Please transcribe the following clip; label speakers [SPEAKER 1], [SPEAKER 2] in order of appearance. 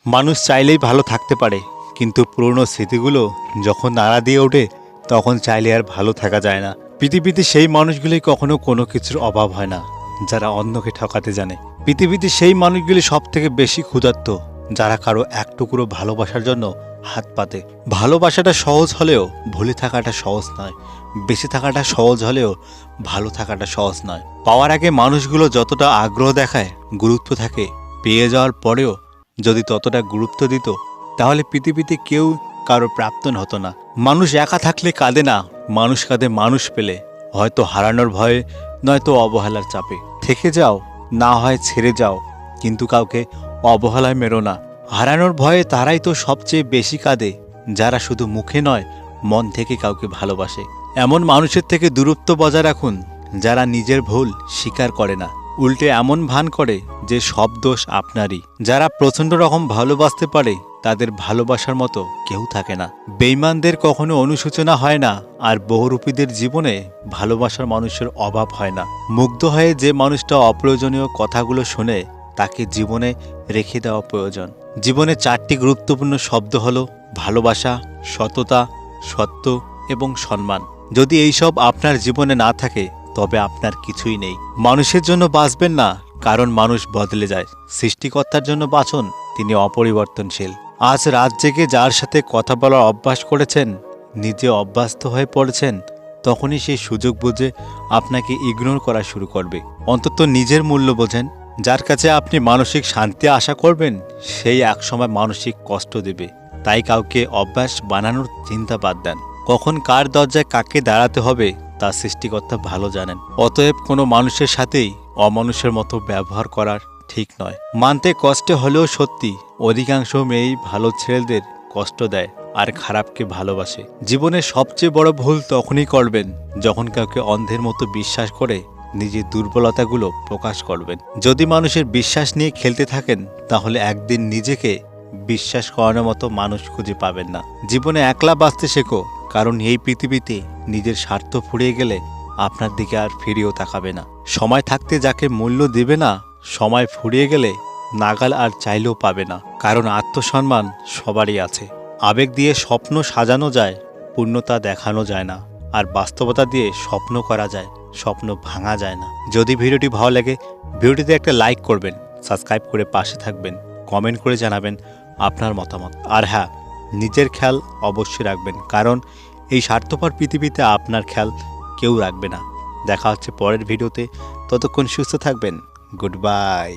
[SPEAKER 1] মানুষ চাইলেই ভালো থাকতে পারে, কিন্তু পুরনো স্মৃতিগুলো যখন নাড়া দিয়ে ওঠে তখন চাইলে আর ভালো থাকা যায় না। পৃথিবীতে সেই মানুষগুলি কখনো কোনো কিছুর অভাব হয় না যারা অন্যকে ঠকাতে জানে। পৃথিবীতে সেই মানুষগুলি সব থেকে বেশি ক্ষুধার্ত যারা কারো এক টুকরো ভালোবাসার জন্য হাত পাতে। ভালোবাসাটা সহজ হলেও ভুলে থাকাটা সহজ নয়, বেঁচে থাকাটা সহজ হলেও ভালো থাকাটা সহজ নয়। পাওয়ার আগে মানুষগুলো যতটা আগ্রহ দেখায়, গুরুত্ব থাকে, পেয়ে যাওয়ার পরেও যদি ততটা গুরুত্ব দিত তাহলে পৃথিবীতে কেউ কারো প্রাপ্তন হতো না। মানুষ একা থাকলে কাঁদে না, মানুষ কাঁদে মানুষ পেলে, হয়তো হারানোর ভয়ে, নয়তো অবহেলার চাপে। থেকে যাও, না হয় ছেড়ে যাও, কিন্তু কাউকে অবহেলায় মেরো না। হারানোর ভয়ে তারাই তো সবচেয়ে বেশি কাঁদে যারা শুধু মুখে নয় মন থেকে কাউকে ভালোবাসে। এমন মানুষের থেকে দূরত্ব বজায় রাখুন যারা নিজের ভুল স্বীকার করে না, উল্টে এমন ভান করে যে সব দোষ আপনারই। যারা প্রচণ্ড রকম ভালোবাসতে পারে তাদের ভালোবাসার মতো কেউ থাকে না। বেঈমানদের কখনো অনুশোচনা হয় না, আর বহুরূপীদের জীবনে ভালোবাসার মানুষের অভাব হয় না। মুগ্ধ হয়ে যে মানুষটা অপ্রয়োজনীয় কথাগুলো শোনে তাকে জীবনে রেখে দেওয়া প্রয়োজন। জীবনে 4টি গুরুত্বপূর্ণ শব্দ হলো ভালোবাসা, সততা, সত্য এবং সম্মান। যদি এইসব আপনার জীবনে না থাকে তবে আপনার কিছুই নেই। মানুষের জন্য বাঁচবেন না, কারণ মানুষ বদলে যায়। সৃষ্টিকর্তার জন্য বাঁচুন, তিনি অপরিবর্তনশীল। আজ রাত জেগে যার সাথে কথা বলার অভ্যাস করেছেন, নিজে অভ্যস্ত হয়ে পড়েছেন, তখনই সেই সুযোগ বুঝে আপনাকে ইগনোর করা শুরু করবে। অন্তত নিজের মূল্য বোঝেন। যার কাছে আপনি মানসিক শান্তি আশা করবেন সেই একসময় মানসিক কষ্ট দেবে। তাই কাউকে অভ্যাস বানানোর চিন্তা বাদ দেন। কখন কার দরজায় কাকে দাঁড়াতে হবে তা সৃষ্টিকর্তা ভালো জানেন। অতএব কোনো মানুষের সাথেই অমানুষের মতো ব্যবহার করার ঠিক নয়। মানতে কষ্টে হলেও সত্যি, অধিকাংশ মেয়েই ভালো ছেলেদের কষ্ট দেয় আর খারাপকে ভালোবাসে। জীবনে সবচেয়ে বড় ভুল তখনই করবেন যখন কাউকে অন্ধের মতো বিশ্বাস করে নিজের দুর্বলতাগুলো প্রকাশ করবেন। যদি মানুষের বিশ্বাস নিয়ে খেলতে থাকেন তাহলে একদিন নিজেকে বিশ্বাস করানোর মতো মানুষ খুঁজে পাবেন না। জীবনে একলা বাঁচতে শেখো, কারণ এই পৃথিবীতে নিজের স্বার্থ ফুরিয়ে গেলে আপনার দিকে আর ফিরেও তাকাবে না। সময় থাকতে যাকে মূল্য দেবে না, সময় ফুরিয়ে গেলে নাগাল আর চাইলেও পাবে না। কারণ আত্মসম্মান সবারই আছে। আবেগ দিয়ে স্বপ্ন সাজানো যায়, পূর্ণতা দেখানো যায় না। আর বাস্তবতা দিয়ে স্বপ্ন করা যায়, স্বপ্ন ভাঙা যায় না। যদি ভিডিওটি ভালো লাগে, ভিডিওটিতে একটা লাইক করবেন, সাবস্ক্রাইব করে পাশে থাকবেন, কমেন্ট করে জানাবেন আপনার মতামত। আর হ্যাঁ, নিজের খেয়াল অবশ্যই রাখবেন, কারণ এই স্বার্থপর পৃথিবীতে আপনার খেয়াল কেউ রাখবে না। দেখা হচ্ছে পরের ভিডিওতে, ততক্ষণ সুস্থ থাকবেন। Good bye.